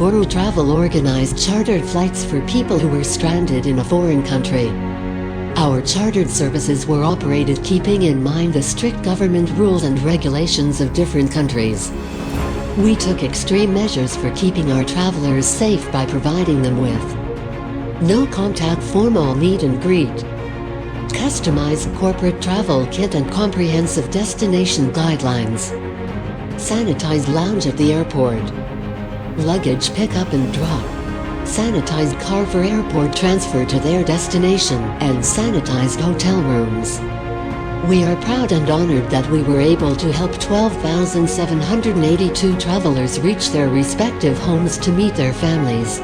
Satguru Travel organized chartered flights for people who were stranded in a foreign country. Our chartered services were operated keeping in mind the strict government rules and regulations of different countries. We took extreme measures for keeping our travelers safe by providing them with no contact formal meet and greet, customized corporate travel kit and comprehensive destination guidelines, sanitized lounge at the airport, luggage pick-up and drop, sanitized car for airport transfer to their destination, and sanitized hotel rooms. We are proud and honored that we were able to help 12,782 travelers reach their respective homes to meet their families.